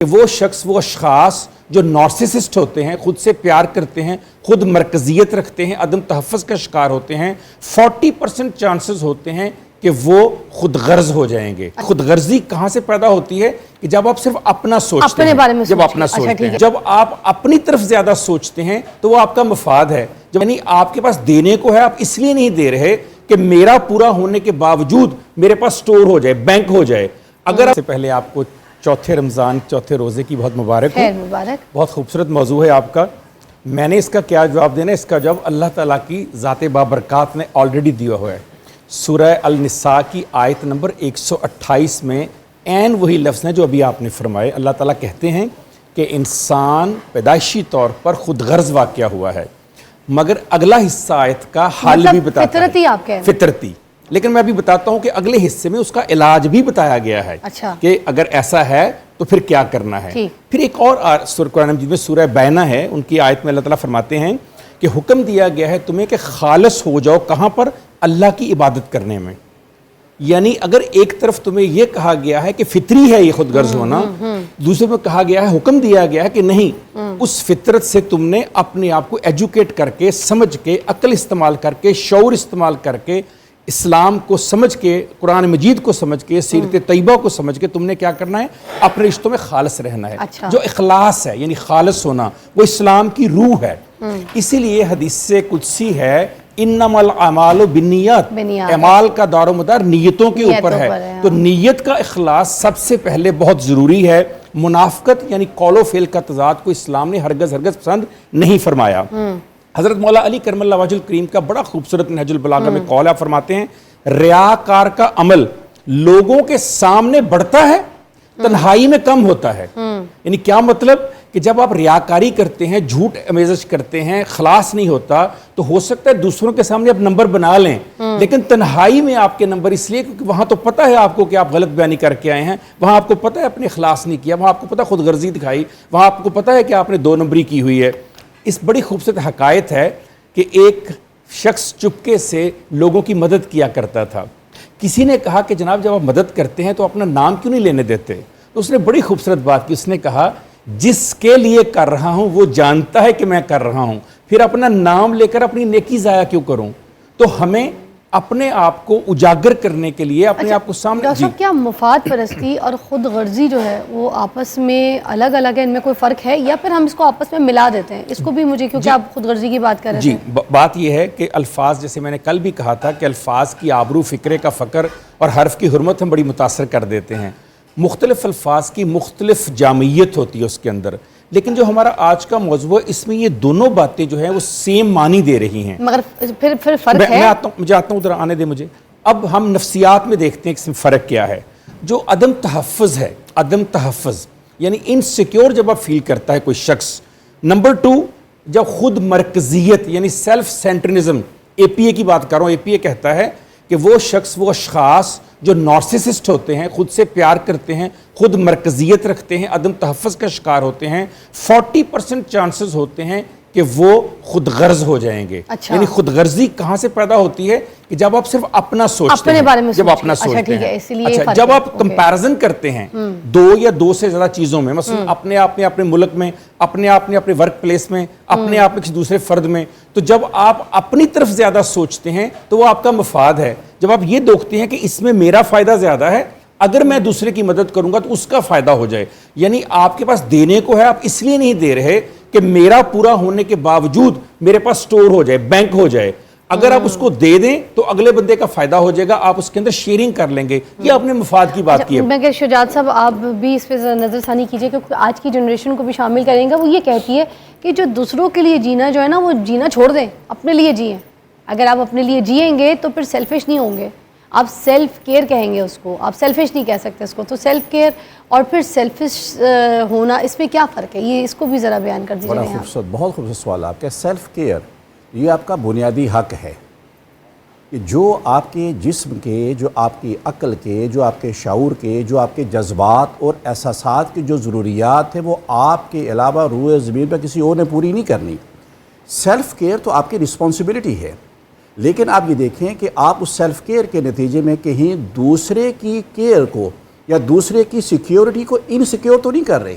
وہ شخص وہ اشخاص جو نارسسسٹ ہوتے ہیں، خود سے پیار کرتے ہیں، خود مرکزیت رکھتے ہیں، عدم تحفظ کا شکار ہوتے ہیں، 40% چانسز ہوتے ہیں کہ وہ خود غرض ہو جائیں گے۔ خود غرضی کہاں سے پیدا ہوتی ہے؟ کہ جب آپ صرف اپنا سوچتے ہیں، جب اپنا سوچتے ہیں، جب آپ اپنی طرف زیادہ سوچتے ہیں تو وہ آپ کا مفاد ہے۔ جب یعنی آپ کے پاس دینے کو ہے، آپ اس لیے نہیں دے رہے کہ میرا پورا ہونے کے باوجود میرے پاس سٹور ہو جائے، بینک ہو جائے۔ اگر سے پہلے آپ کو چوتھے رمضان، چوتھے روزے کی بہت مبارک ہو۔ بہت خوبصورت موضوع ہے آپ کا۔ میں نے اس کا کیا جواب دینا ہے؟ اس کا جواب اللہ تعالیٰ کی ذات بابرکات نے آلریڈی دیا ہوا ہے۔ سورہ النساء کی آیت نمبر 128 میں عین وہی لفظ ہیں جو ابھی آپ نے فرمائے۔ اللہ تعالیٰ کہتے ہیں کہ انسان پیدائشی طور پر خود غرض واقع ہوا ہے، مگر اگلا حصہ آیت کا حال بھی بتاتا ہے، فطرتی آپ کہہ رہے ہیں، فطرتی۔ لیکن میں ابھی بتاتا ہوں کہ اگلے حصے میں اس کا علاج بھی بتایا گیا ہے کہ اگر ایسا ہے تو پھر کیا کرنا ہے۔ پھر ایک اور قرآن مجید میں سورہ بینہ ہے، ان کی آیت میں اللہ تعالیٰ فرماتے ہیں کہ حکم دیا گیا ہے تمہیں کہ خالص ہو جاؤ، کہاں پر؟ اللہ کی عبادت کرنے میں۔ یعنی اگر ایک طرف تمہیں یہ کہا گیا ہے کہ فطری ہے یہ خود غرض ہونا، دوسرے میں کہا گیا ہے، حکم دیا گیا ہے کہ نہیں، اس فطرت سے تم نے اپنے آپ کو ایجوکیٹ کر کے، سمجھ کے، عقل استعمال کر کے، شعور استعمال کر کے، اسلام کو سمجھ کے، قرآن مجید کو سمجھ کے، سیرت طیبہ کو سمجھ کے تم نے کیا کرنا ہے؟ اپنے رشتوں میں خالص رہنا ہے۔ جو اخلاص ہے یعنی خالص ہونا، وہ اسلام کی روح ہے۔ اسی لیے حدیث قدسی ہے، انما الاعمال بالنیات، اعمال کا دار و مدار نیتوں کے اوپر ہے۔ تو نیت کا اخلاص سب سے پہلے بہت ضروری ہے۔ منافقت یعنی قول و فعل کا تضاد کو اسلام نے ہرگز پسند نہیں فرمایا۔ حضرت مولا علی کرم اللہ وجہ الکریم کا بڑا خوبصورت نہج البلاغہ میں قول ہے، فرماتے ہیں ریاکار کا عمل لوگوں کے سامنے بڑھتا ہے، تنہائی میں کم ہوتا ہے۔ یعنی کیا مطلب؟ کہ جب آپ ریاکاری کرتے ہیں، جھوٹ امیزش کرتے ہیں، خلاص نہیں ہوتا، تو ہو سکتا ہے دوسروں کے سامنے آپ نمبر بنا لیں، لیکن تنہائی میں آپ کے نمبر اس لیے کیونکہ وہاں تو پتہ ہے آپ کو کہ آپ غلط بیانی کر کے آئے ہیں، وہاں آپ کو پتہ ہے اپنے اخلاص نہیں کیا، وہاں آپ کو پتہ ہے خود غرضی دکھائی، وہاں آپ کو پتہ ہے کہ آپ نے 2 نمبری کی ہوئی ہے۔ اس بڑی خوبصورت حکایت ہے کہ ایک شخص چپکے سے لوگوں کی مدد کیا کرتا تھا۔ کسی نے کہا کہ جناب جب آپ مدد کرتے ہیں تو اپنا نام کیوں نہیں لینے دیتے؟ تو اس نے بڑی خوبصورت بات کی، اس نے کہا جس کے لیے کر رہا ہوں وہ جانتا ہے کہ میں کر رہا ہوں، پھر اپنا نام لے کر اپنی نیکی ضائع کیوں کروں؟ تو ہمیں اپنے آپ کو اجاگر کرنے کے لیے اپنے آپ کو سامنے ڈاکٹر صاحب کیا مفاد پرستی اور خود غرضی جو ہے وہ آپس میں الگ الگ ہے، ان میں کوئی فرق ہے یا پھر ہم اس کو آپس میں ملا دیتے ہیں؟ اس کو بھی مجھے، کیونکہ آپ خود غرضی کی بات کر رہے تھے۔ جی، بات یہ ہے کہ الفاظ، جیسے میں نے کل بھی کہا تھا کہ الفاظ کی آبرو، فکرے کا فقر اور حرف کی حرمت ہم بڑی متاثر کر دیتے ہیں۔ مختلف الفاظ کی مختلف جامعیت ہوتی ہے اس کے اندر، لیکن جو ہمارا آج کا موضوع ہے اس میں یہ دونوں باتیں جو ہیں وہ سیم معنی دے رہی ہیں، مگر پھر فرق ہے۔ میں آتا ہوں ادھر آنے دے مجھے۔ اب ہم نفسیات میں دیکھتے ہیں کہ اس میں فرق کیا ہے۔ جو عدم تحفظ ہے، عدم تحفظ یعنی انسیکیور جب آپ فیل کرتا ہے کوئی شخص۔ نمبر 2، جب خود مرکزیت یعنی سیلف سینٹرنزم، اے پی اے کی بات کر رہا ہوں، اے پی اے کہتا ہے کہ وہ شخص وہ اشخاص جو نارسسسٹ ہوتے ہیں، خود سے پیار کرتے ہیں، خود مرکزیت رکھتے ہیں، عدم تحفظ کا شکار ہوتے ہیں، 40% چانسز ہوتے ہیں کہ وہ خود غرض ہو جائیں گے۔ یعنی خود غرضی کہاں سے پیدا ہوتی ہے؟ کہ جب آپ صرف اپنا سوچتے ہیں، جب اپنا سوچتے ہیں، جب آپ کمپیرزن کرتے ہیں 2 یا 2 سے زیادہ چیزوں میں، مثلا اپنے آپ میں، اپنے ملک میں، اپنے آپ میں، اپنے ورک پلیس میں، اپنے آپ میں کسی دوسرے فرد میں، تو جب آپ اپنی طرف زیادہ سوچتے ہیں تو وہ آپ کا مفاد ہے۔ جب آپ یہ دیکھتے ہیں کہ اس میں میرا فائدہ زیادہ ہے، اگر میں دوسرے کی مدد کروں گا تو اس کا فائدہ ہو جائے، یعنی آپ کے پاس دینے کو ہے، آپ اس لیے نہیں دے رہے کہ میرا پورا ہونے کے باوجود میرے پاس سٹور ہو جائے، بینک ہو جائے۔ اگر آپ اس کو دے دیں تو اگلے بندے کا فائدہ ہو جائے گا، آپ اس کے اندر شیئرنگ کر لیں گے۔ یہ اپنے مفاد کی بات کی ہے۔ میں کہ شجاعت صاحب آپ بھی اس پہ نظر ثانی کیجئے، کیونکہ آج کی جنریشن کو بھی شامل کریں گا۔ وہ یہ کہتی ہے کہ جو دوسروں کے لیے جینا جو ہے نا، وہ جینا چھوڑ دیں، اپنے لیے جئیں۔ اگر آپ اپنے لیے جئیں گے تو پھر سیلفش نہیں ہوں گے، آپ سیلف کیئر کہیں گے اس کو، آپ سیلفش نہیں کہہ سکتے اس کو۔ تو سیلف کیئر اور پھر سیلفش ہونا، اس میں کیا فرق ہے؟ یہ اس کو بھی ذرا بیان کر دیجیے۔ بڑا خوبصورت، بہت خوبصورت سوال آپ کا۔ سیلف کیئر یہ آپ کا بنیادی حق ہے کہ جو آپ کے جسم کے، جو آپ کی عقل کے، جو آپ کے شعور کے، جو آپ کے جذبات اور احساسات کی جو ضروریات ہیں وہ آپ کے علاوہ روئے زمین پر کسی اور نے پوری نہیں کرنی۔ سیلف کیئر تو آپ کی رسپانسبلٹی ہے، لیکن آپ یہ دیکھیں کہ آپ اس سیلف کیئر کے نتیجے میں کہیں دوسرے کی کیئر کو یا دوسرے کی سیکیورٹی کو انسیکیور تو نہیں کر رہے۔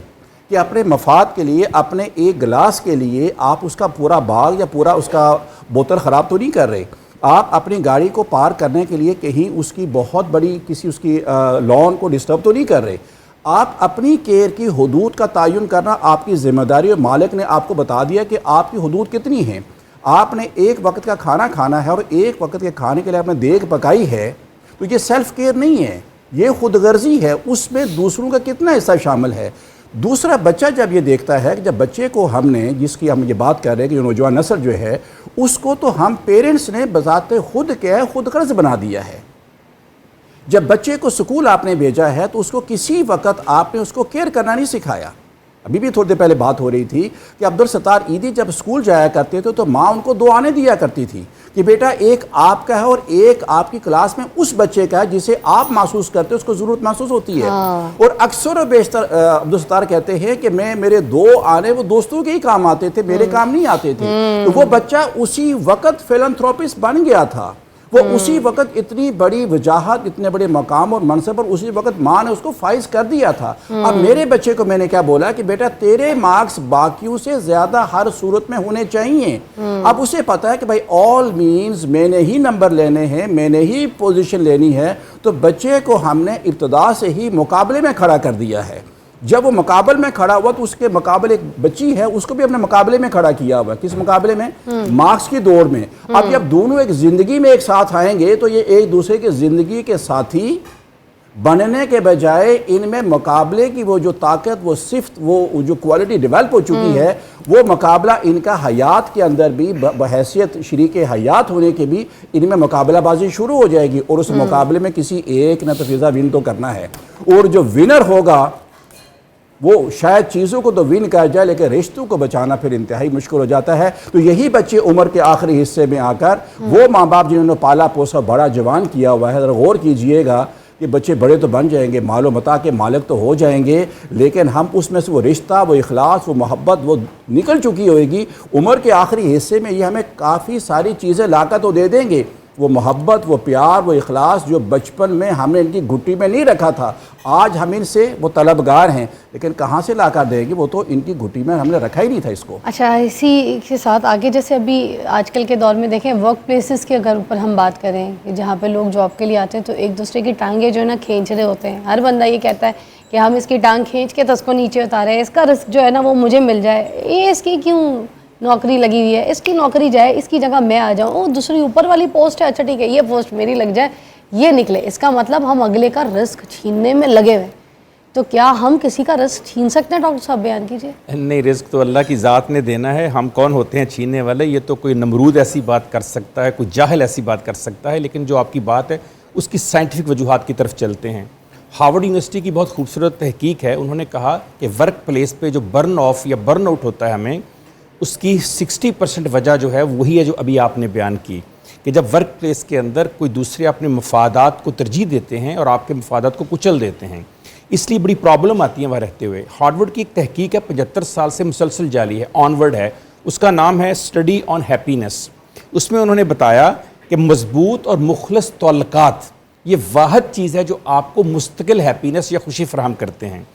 کہ اپنے مفاد کے لیے اپنے ایک گلاس کے لیے آپ اس کا پورا باغ یا پورا اس کا بوتل خراب تو نہیں کر رہے. آپ اپنی گاڑی کو پار کرنے کے لیے کہیں اس کی بہت بڑی کسی اس کی لان کو ڈسٹرب تو نہیں کر رہے. آپ اپنی کیئر کی حدود کا تعین کرنا آپ کی ذمہ داری اور مالک نے آپ کو بتا دیا کہ آپ کی حدود کتنی ہیں. آپ نے ایک وقت کا کھانا کھانا ہے اور ایک وقت کے کھانے کے لیے آپ نے دیگ پکائی ہے, تو یہ سیلف کیئر نہیں ہے, یہ خود غرضی ہے. اس میں دوسروں کا کتنا حصہ شامل ہے. دوسرا, بچہ جب یہ دیکھتا ہے کہ جب بچے کو ہم نے, جس کی ہم یہ بات کر رہے ہیں کہ نوجوان نسل جو ہے, اس کو تو ہم پیرنٹس نے بذات خود کیا ہے, خود غرض بنا دیا ہے. جب بچے کو سکول آپ نے بھیجا ہے تو اس کو کسی وقت آپ نے اس کو کیئر کرنا نہیں سکھایا. ابھی بھی تھوڑی دیر پہلے بات ہو رہی تھی کہ عبدالستار عیدی جب سکول جایا کرتے تھے تو ماں ان کو 2 آنے دیا کرتی تھی کہ بیٹا ایک آپ کا ہے اور ایک آپ کی کلاس میں اس بچے کا ہے جسے آپ محسوس کرتے ہیں, اس کو ضرورت محسوس ہوتی ہے. اور اکثر و بیشتر عبدالستار کہتے ہیں کہ میرے 2 آنے وہ دوستوں کے ہی کام آتے تھے, میرے کام نہیں آتے تھے. تو وہ بچہ اسی وقت فیلنتھروپسٹ بن گیا تھا. وہ اسی وقت اتنی بڑی وجاہت, اتنے بڑے مقام اور منصب پر اسی وقت ماں نے اس کو فائز کر دیا تھا. اب میرے بچے کو میں نے کیا بولا کہ بیٹا تیرے مارکس باقیوں سے زیادہ ہر صورت میں ہونے چاہیے. اب اسے پتا ہے کہ بھائی آل مینز میں نے ہی نمبر لینے ہیں, میں نے ہی پوزیشن لینی ہے. تو بچے کو ہم نے ابتدا سے ہی مقابلے میں کھڑا کر دیا ہے. جب وہ مقابل میں کھڑا ہوا تو اس کے مقابل ایک بچی ہے, اس کو بھی اپنے مقابلے میں کھڑا کیا ہوا ہے. کس مقابلے میں؟ مارکس کی دوڑ میں. اب جب دونوں ایک زندگی میں ایک ساتھ آئیں گے تو یہ ایک دوسرے کے زندگی کے ساتھی بننے کے بجائے ان میں مقابلے کی وہ جو طاقت, وہ صفت, وہ جو کوالٹی ڈیولپ ہو چکی ہے, وہ مقابلہ ان کا حیات کے اندر بھی بحیثیت شریک حیات ہونے کے بھی ان میں مقابلہ بازی شروع ہو جائے گی. اور اس مقابلے میں کسی ایک نے تو فضا ون تو کرنا ہے, اور جو ونر ہوگا وہ شاید چیزوں کو تو ون کر جائے لیکن رشتوں کو بچانا پھر انتہائی مشکل ہو جاتا ہے. تو یہی بچے عمر کے آخری حصے میں آ کر وہ ماں باپ جنہوں نے پالا پوسا بڑا جوان کیا ہوا ہے, ذرا غور کیجئے گا کہ بچے بڑے تو بن جائیں گے, مال و متاع کے مالک تو ہو جائیں گے, لیکن ہم اس میں سے وہ رشتہ, وہ اخلاص, وہ محبت وہ نکل چکی ہوئے گی. عمر کے آخری حصے میں یہ ہمیں کافی ساری چیزیں لا کر تو دے دیں گے, وہ محبت, وہ پیار, وہ اخلاص جو بچپن میں ہم نے ان کی گھٹی میں نہیں رکھا تھا, آج ہم ان سے وہ طلبگار ہیں, لیکن کہاں سے لا کر دیں گے, وہ تو ان کی گھٹی میں ہم نے رکھا ہی نہیں تھا اس کو. اچھا, اسی کے ساتھ آگے جیسے ابھی آج کل کے دور میں دیکھیں ورک پلیسز کے اگر اوپر ہم بات کریں جہاں پہ لوگ جاب کے لیے آتے ہیں تو ایک دوسرے کی ٹانگیں جو ہے نا کھینچ رہے ہوتے ہیں. ہر بندہ یہ کہتا ہے کہ ہم اس کی ٹانگ کھینچ کے تو اس کو نیچے اتارے, اس کا رزق جو ہے نا وہ مجھے مل جائے, یہ اس کی کیوں نوکری لگی ہوئی ہے, اس کی نوکری جائے, اس کی جگہ میں آ جاؤں, دوسری اوپر والی پوسٹ ہے, اچھا ٹھیک ہے یہ پوسٹ میری لگ جائے, یہ نکلے. اس کا مطلب ہم اگلے کا رزق چھیننے میں لگے ہوئے. تو کیا ہم کسی کا رزق چھین سکتے ہیں؟ ڈاکٹر صاحب بیان کیجئے. نہیں, رزق تو اللہ کی ذات نے دینا ہے, ہم کون ہوتے ہیں چھیننے والے؟ یہ تو کوئی نمرود ایسی بات کر سکتا ہے, کوئی جاہل ایسی بات کر سکتا ہے. لیکن جو آپ کی بات ہے اس کی سائنٹیفک وجوہات کی طرف چلتے ہیں. ہارورڈ یونیورسٹی کی بہت خوبصورت تحقیق ہے, انہوں نے کہا کہ ورک پلیس پہ جو برن آف یا برن آؤٹ ہوتا ہے ہمیں, اس کی 60% وجہ جو ہے وہی ہے جو ابھی آپ نے بیان کی, کہ جب ورک پلیس کے اندر کوئی دوسرے اپنے مفادات کو ترجیح دیتے ہیں اور آپ کے مفادات کو کچل دیتے ہیں, اس لیے بڑی پرابلم آتی ہیں وہاں رہتے ہوئے. ہارورڈ کی ایک تحقیق ہے 75 سال سے مسلسل جاری ہے, آنورڈ ہے, اس کا نام ہے اسٹڈی آن ہیپینس. اس میں انہوں نے بتایا کہ مضبوط اور مخلص تعلقات یہ واحد چیز ہے جو آپ کو مستقل ہیپینس یا خوشی فراہم کرتے ہیں.